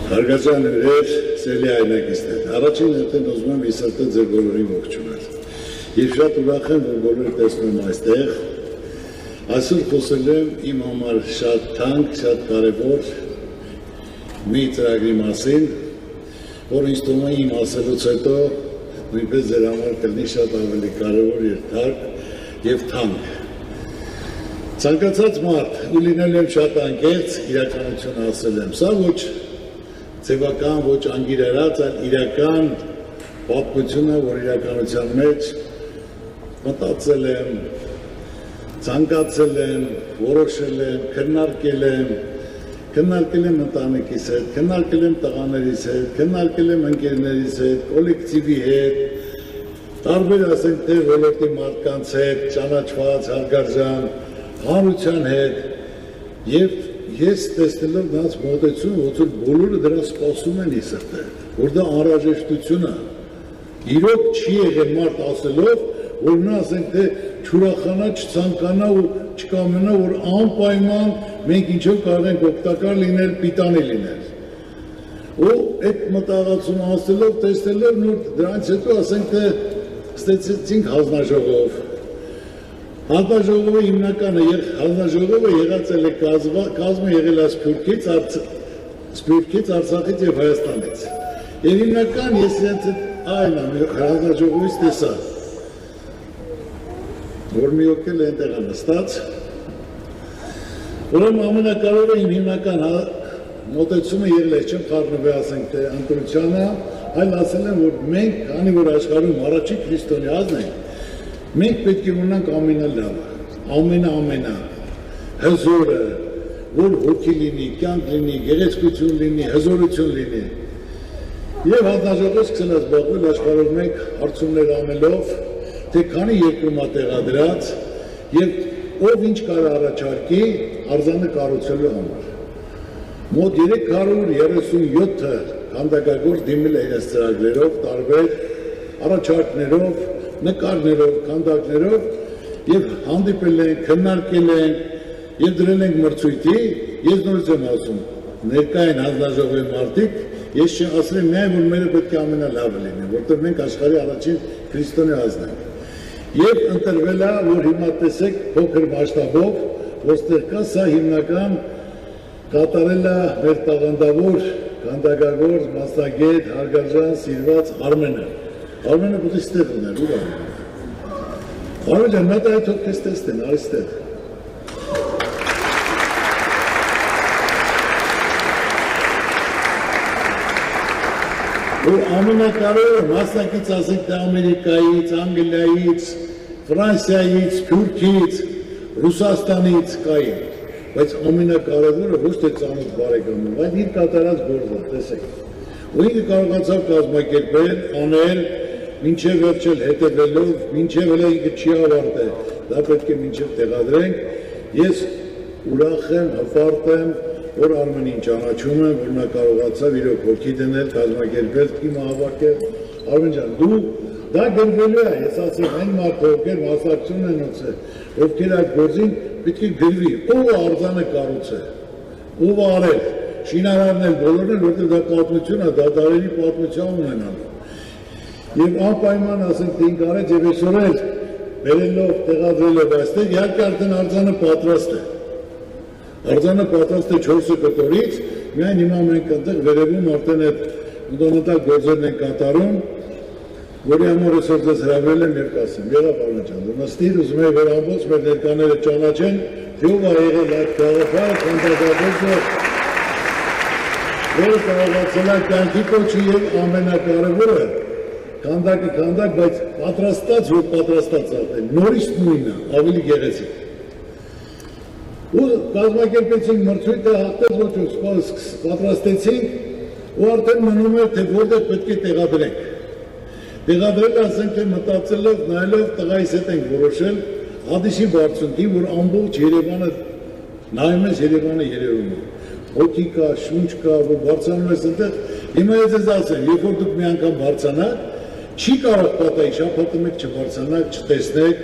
Հարգարժան հյուրեր, սիրելի հայրենակիցներ, առաջին հերթին ուզում եմ իսրտը ձեր բոլորին ողջունել։ Եվ շատ ուրախ եմ, որ բոլորը տեսնում եմ այստեղ։ Այսօր խոսել եմ իմ համար շատ թանկ, շատ կարևոր մի ծրագրի մասին, որ ինձ թվում է իմ ասելուց հետո նույնպես ձեր համար կլինի շատ ավելի կարևոր եւ թարկ եւ թանկ։ Ցանկացած մարդ ու լինել եմ շատ անկեղծ, իրականությունը ասել եմ, սա ոչ ձևական, ոչ անգիրարած, այլ իրական պատմությունը, որ իրականության մեջ մտածել եմ, ցանկացել եմ, որոշել եմ, քննարկել եմ ընտանիքիս հետ, քննարկել եմ տղաներիս հետ, քննարկել եմ ընկերներիս հետ, կոլեկտիվի հետ, տարբեր ասենք թե ոլորտի մարդկանց հետ, ճանաչված, հարգարժան, հանրության հետ եւ ես տեսնելով նրանց մոտեցում, որ բոլորը դրա սպասում են իսրտը, որ դա անհրաժեշտություն է։ Իրոք չի եղել մարդ ասելով, որ նա ասենք թե չուրախանա, չցանկանա ու չկամենա, որ անպայման մենք ինչով կարող ենք օգտակար լինել, պիտանի լինել։ Ու այդ մտածումը ասելով, տեսնելով դրանից հետո ասենք թե ստեցեցինք հանձնաժողով։ Հանձնաժողովը հիմնականը հանձնաժողովը եղածել է կազմը եղել է Սփյուռքից, Արցախից եւ Հայաստանից։ Եվ հիմնական ես իրենց այն հանձնաժողովից տեսա, որ մի օգել է այնտեղ նստած, ուրեմն ամենակարևորը իմ հիմնական մոտեցումը եղել է, չեմ խառնվել ասենք թե ընտրությանը, այլ ասել եմ, որ մենք, քանի որ աշխարհում առաջին քրիստոնեազն ենք, մենք պետք է ունենանք ամենա հզորը, որ հոգի լինի, կյանք լինի, գեղեցկություն լինի, հզորություն լինի։ Եվ հանձնաժողովը սկսել է զբաղվել աշխարհով մենք հարցումներ անելով, թե քանի երկրում է տեղադրած եւ ով ինչ կարող առաջարկի արձանը կառուցելու համար։ Մոտ 337 քանդակագործ դիմել է իրենց ծրագրերով, տարբեր առաջարկներով, նկարներով, քանդակներով եւ հանդիպել ենք, քննարկել ենք եւ դրել ենք մրցույթի, ես նորից եմ ասում, ներկային հանձնաժողովի մարդիկ, ես չեմ ասել միայն որ մերը պետք է ամենալավը լինի, որտեղ մենք աշխարհի առաջին քրիստոնեազն ենք։ Եվ ընտրվել է, որ հիմա տեսեք փոքր մասշտաբով, որտեղ կա սա հիմնական կատարել է մեր տաղանդավոր քանդակագործ, մասնագետ, հարգարժան, սիրված Արմենը։ Արմենը պետք է ստեղ ուներ, ուր է։ Արմեն ջան, նա դա թող քեզ տեսնեն, այստեղ։ Որ ամենակարևորը մասնակից ասենք թե Ամերիկայից, Անգլիայից, Ֆրանսիայից, Թուրքիից, Ռուսաստանից կային, բայց ամենակարևորը ոչ թե ծանոթ բարեկամը, բայց իր կատարած գործը, տեսեք։ Ու ինքը կարողացավ կազմակերպել, անել, մինչև վերջել հետևելով, մինչև հələ ինքը չի ավարտել, դա պետք է մինչև տեղադրենք, ես ուրախ եմ, հպարտ եմ, որ Արմենին ճանաչում եմ, որ նա կարողացավ իրոք հոգի դնել, կազմակերպել, թիմը հավաքել, Արմեն ջան, դու դա գրվելու է, ես ասեմ, այն մարդը, ովքեր մասնակցություն են ունեցել, ովքեր այդ գործին պետք է գրվի, ով է արձանը կառուցել, ով է արել, շինարարն էլ բոլորն են, որտեղ դա պատմություն է, դա դարերի պատմություն ունենալու։ Եվ անպայման ասենք թե ինք արեց եւ այսօր էլ բերելով, տեղադրելով այստեղ, իհարկե արդեն արձանը պատրաստ է։ Արձանը պատրաստ է 4 կտորից, միայն հիմա մենք այնտեղ վերևում արդեն այդ ընդդիմադակ գործերն են կատարում, որի համար այսօր ձեզ հրավիրել եմ եւ կասեմ, եղա պարոն ջան, դու նստիր, ուզում եմ որ ամբողջ մեր ներկաները ճանաչեն, թե ով է եղել այդ գաղափարը, քանդակագործը, որը կարողացել է կյանքի կոչի եւ ամենակարևորը քանդակը քանդակ, բայց պատրաստած, որ պատրաստած արդեն, նորից նույնը, ավելի գեղեցիկ։ Ու կազմակերպեցինք մրցույթը, հաղթեց ոչ պատրաստեցինք ու արդեն մնում էր, թե որտեղ պետք է տեղադրենք։ Տեղադրել ասենք, թե մտածելով, նայելով տղայիս հետ ենք որոշել Հադիսի բարձունքի, որ ամբողջ Երևանը նայում ես Երևանը երևում է։ Հոգի կա, շունչ կա, որ բարձանում ես այնտեղ, հիմա ես ես ասեմ, երբ որ դուք մի անգամ բարձանաք, չի կարող պատահի շաբաթը մեկ չբարձանաք, չտեսնեք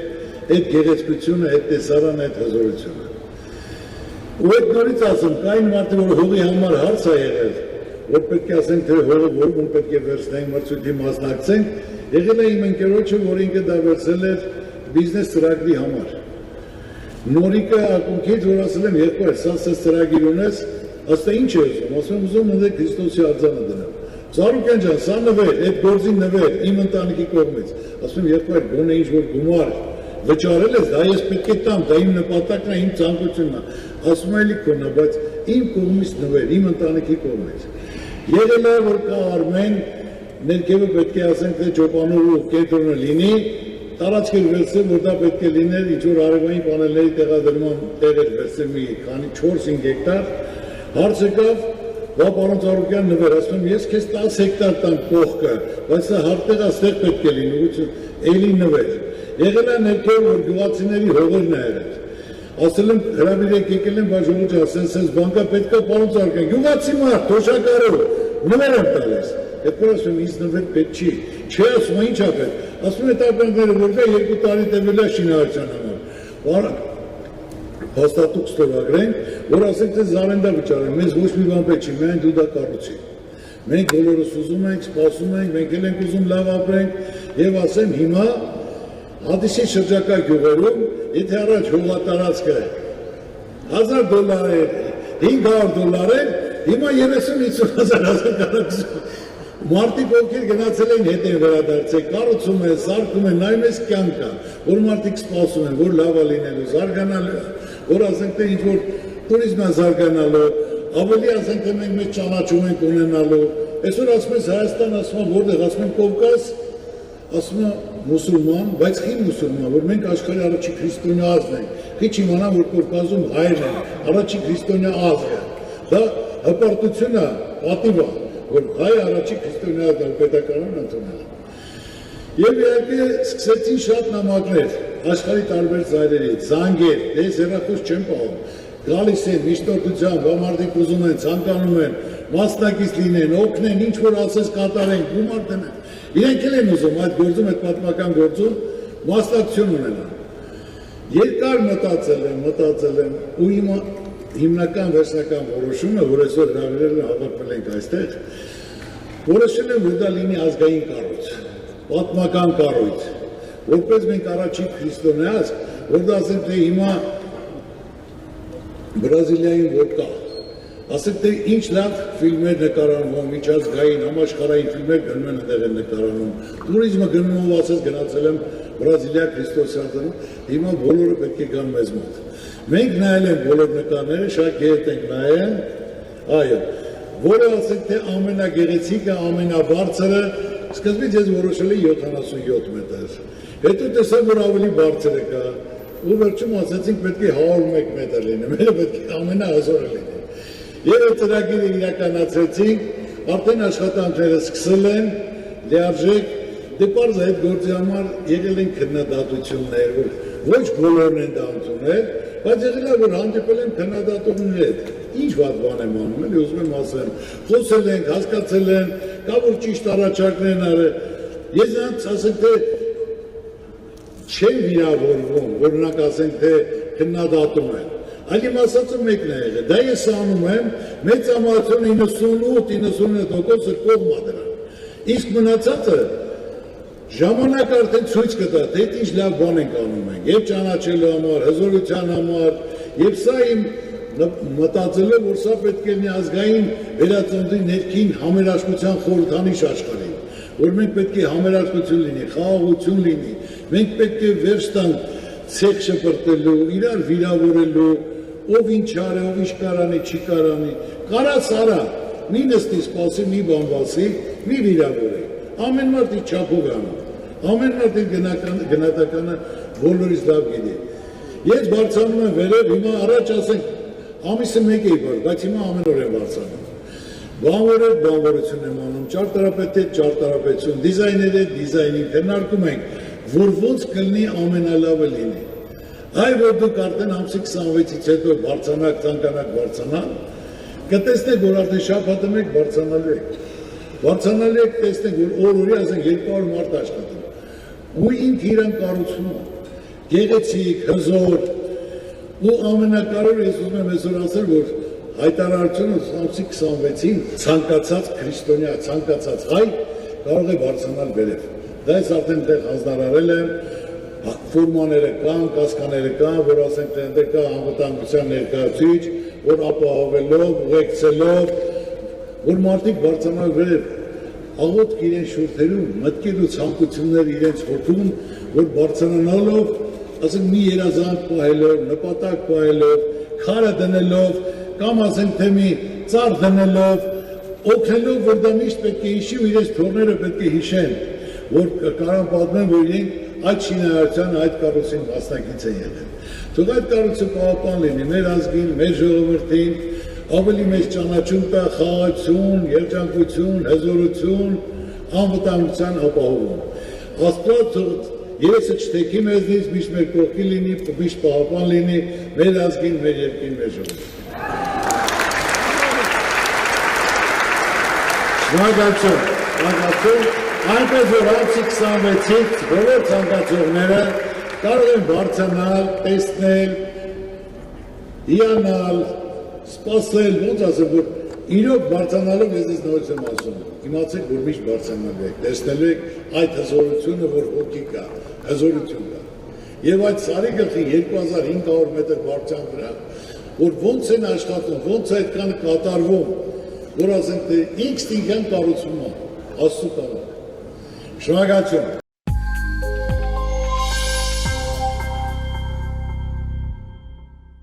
այդ գեղեցկությունը, այդ տեսարանը, այդ հզորությունը։ Ու այդ նորից ասեմ, կային մարդը, որ հողի համար հարց է եղել, որ պետք է ասենք, թե հողը որում պետք է վերցնենք, մրցույթի մասնակցենք, եղել է իմ ընկերոջը, որ ինքը դա վերցել էր բիզնես ծրագրի համար։ Նորիկը ակունքից, որ ասել եմ, երկու սա ծրագիր ունես, ասում ինչ է ուզում ունեք Քրիստոսի արձանը դնել։ Զարուկյան ջան, սա նվեր, այդ գործի նվեր, իմ ընտանիքի կողմից, ասում երկու գոնե ինչ-որ գումար վճարել ես, դա ես պետք է տամ, դա իմ նպատակն է, իմ ցանկությունն է, ասում էլի քոնը, բայց իմ կողմից նվեր, իմ ընտանիքի կողմից։ Եղել է, որ կա Արմեն, ներքևը պետք է ասենք, թե ճոպանուղու կենտրոնը լինի, տարածք էր վերցրել, որ դա պետք է լիներ, ինչ-որ արևային պանելների տեղադրման տեղ էր վերցրել մի քանի 4-5 հեկտար, հարց եկավ, բա պարոն Ծառուկյան նվեր, ասում եմ, ես քեզ 10 հեկտար տամ կողքը, բայց սա հարտեղը ստեղ պետք է լինի, էլի նվեր։ Եղել է ներքև, որ գյուղացիների հողերն է եղել։ Ասել եմ, հրավիրեք եկել եմ, բայց ժողովուրդը ասես բանկա պետք է պարոն Ծառուկյան, գյուղացի մարդ, թոշակարով, նվեր եմ տալիս։ Այդ որ ասում եմ, ինձ նվեր պետք չի, չի ասում, ինչ ա պետք։ Ասում է տապրանքները, որ կա 2 տարի տևել է շինարարության համար։ Հաստատուկ ստորագրենք, որ ասենք, թե զարենդա վճարենք, մեզ ոչ մի բան պետք չի, միայն դու դա կառուցի։ Մենք բոլորս ուզում ենք, սպասում ենք, մենք էլ ենք ուզում լավ ապրենք, եւ ասեմ հիմա Հադիսի շրջակա գյուղերում, եթե առաջ հողատարածքը $1000 էր, $500 էր, հիմա 30-50 հազար մարդիկ ովքեր գնացել են հետ են վերադարձել, կառուցում են, սարքում են, նայում ես կյանքա, որ մարդիկ սպասում են, որ լավ է լինելու, զարգանալու, որ ասենք թե ինչ-որ տուրիզմը զարգանալու, ավելի ասենք թե մենք մեծ ճանաչում ենք ունենալու, այսօր ասում ես Հայաստան, ասում եմ որտեղ, ասում եմ Կովկաս, ասում եմ մուսուլման, բայց խի մուսուլման, որ մենք աշխարհի առաջի քրիստոնյա ազգն ենք, քիչ իմանամ, որ Կովկասում հայերն են, առաջի քրիստոնյա ազգը, դա հպարտություն է, պատիվ է, որ հայ առաջի քրիստոնյա պետականն ընդունել։ Եվ իհարկե սկսեցին շատ նամակներ աշխարհի տարբեր ծայրերից, զանգեր, դες հեռախոս չեն պահում, գալիս են միշտորդությամբ, մարդիկ ուզում են, ցանկանում են, մասնակից լինեն, օգնեն, ինչ որ ասես կատարեն, գումար դնեն։ Իրենք էլ են ուզում այդ գործում, այդ պատմական գործում մասնակցություն ունենան։ Երկար մտածել եմ ու հիմա հիմնական վերջնական որոշումը, որ այսօր հրավիրել են հավաքվել ենք այստեղ, որոշել եմ, որ դա լինի ազգային կառույց, պատմական կառույց, որպես մենք առաջին քրիստոնյա ազգ, որ դա ասենք թե հիմա Բրազիլիայում որ կա, ասենք թե ինչ լավ ֆիլմեր նկարահանվում, միջազգային, համաշխարհային ֆիլմեր գնում են այնտեղ են նկարահանում, տուրիզմը գնում ու ասես գնացել եմ Բրազիլիա քրիստոսյանում, հիմա բոլորը պետք է գան մեզ մոտ։ Մենք նայել ենք բոլոր նկարները, շատ գետ ենք նայել, այո, որը ասենք թե ամենագեղեցիկը, ամենաբարձրը, սկզբից ես որոշել եմ 77 մետր, հետո տեսա, որ ավելի բարձրը կա, ու վերջում ասեցինք պետք է 101 մետր լինի, մերը պետք է ամենահզորը լինի։ Եվ այդ ծրագիրը իրականացրեցինք, արդեն աշխատանքները սկսել են, լիարժեք, դե պարզ այդ գործի համար եղել են քննադատություններ, որ ոչ բոլորն են դա ընդունել, բայց եղել է, որ հանդիպել են քննադատողների հետ, ինչ վատ բան եմ անում, էլի ուզում եմ ասեմ, խոսել ենք, հասկացել են, կա որ ճիշտ առաջարկներ են արել, ես նրանց ասենք թե չեն վիրավորվում, որ նրանք ասենք թե քննադատում են, այլ իմ ասածը մեկն է եղել, դա ես անում եմ, մեծամասնությունը 98-99% կողմ ա դրան, իսկ մնացածը ժամանակ արդեն ցույց կտա, թե ինչ լավ բան ենք անում ենք, եւ ճանաչելու համար, հզորության համար, եւ սա իմ մտածելով, որ սա պետք է լինի ազգային վերածննդի ներքին համերաշխության խորհրդանիշ աշխարհին, որ մենք պետք է համերաշխություն լինի, խաղաղություն լինի, մենք պետք է վերջ տանք ցեխ շպրտելու, իրար վիրավորելու, ով ինչ արի, ով ինչ կարանի, չի կարանի, կարած արա, մի նստի սպասի, մի բան բասի, մի վիրավորի, ամեն մարդ իր չափով է անում, ամեն մարդ իր գնահատականը բոլորից լավ գիտի։ Ես բարձրանում եմ վերև, հիմա առաջ ասենք, ամիսը մեկ էի բար, բայց հիմա ամեն օր եմ բարձրանում։ Բանվոր հետ բանվորություն եմ անում, ճարտարապետ հետ ճարտարապետություն, դիզայներ հետ դիզայնինգ, քննարկում ենք, որ ոնց կլինի ամենալավը լինի։ Այ որ դուք արդեն ամսի 26-ից հետո բարձրանաք, ցանկանաք բարձրանալ, կտեսնեք, որ արդեն շաբաթը մեկ բարձրանալու եք։ Բարձրանալու եք, տեսնեք, որ օր-օրի ասենք 200 մարդ աշխատում։ Ու ինքը իրան կառուցում է, գեղեցիկ, հզոր, ու ամենակարևորը ես ուզում եմ այսօր ասել, որ հայտարարությունը ամսի 26-ին ցանկացած քրիստոնյա, ցանկացած հայ կարող է բարձրանալ վերև։ Դա ես արդեն դեռ հանձնարարել եմ, ֆորմաները կան, կասկաները կան, որ ասենք թե այնտեղ կա անվտանգության ներկայացուցիչ, որ ապահովելով, ուղեկցելով, որ մարդիկ բարձրանալ վերև, աղոթք իրեն շուրթերում, մտքեր ու ցանկություններ իրենց հոգում, որ բարձրանալով, ասենք մի երազանք պահելով, նպատակ պահելով, քարը դնելով, կամ ասենք թե մի ծառ դնելով, օգնելով, որ դա միշտ պետք է հիշի ու իրենց թորները պետք է հիշեն, որ կարան պատմեն, որ իրենք այդ շինարարության, այդ կառույցին մասնակից են եղել։ Թող այդ կառույցը պահապան լինի մեր ազգին, մեր ժողովրդին, ավելի մեծ ճանաչում տա խաղաղություն, երջանկություն, հզորություն, անվտանգության ապահովում։ Աստված երեսը չթեքի մեզնից, միշտ մեր կողքի լինի, միշտ պահապան լինի մեր ազգին, մեր երկրին, մեր ժողովրդին։ Շնորհակալություն, այնպես որ ամսի 26-ից բոլոր ցանկացողները կարող են բարձրանալ, տեսնել, հիանալ, սպասել, ոնց ասեմ, որ իրոք բարձրանալով ես ես նորից եմ ասում, իմացեք, որ միշտ բարձրանալու եք, տեսնելու եք այդ հզորությունը, որ հոգի կա, հզորություն կա։ Եվ այդ սարի գլխի 2500 մետր բարձրության վրա, որ ոնց են աշխատում, ոնց է այդքան կատարվում, որ ասենք թե ինքս ինքան կառուցվում է, աստծո կարող։ Շնորհակալություն։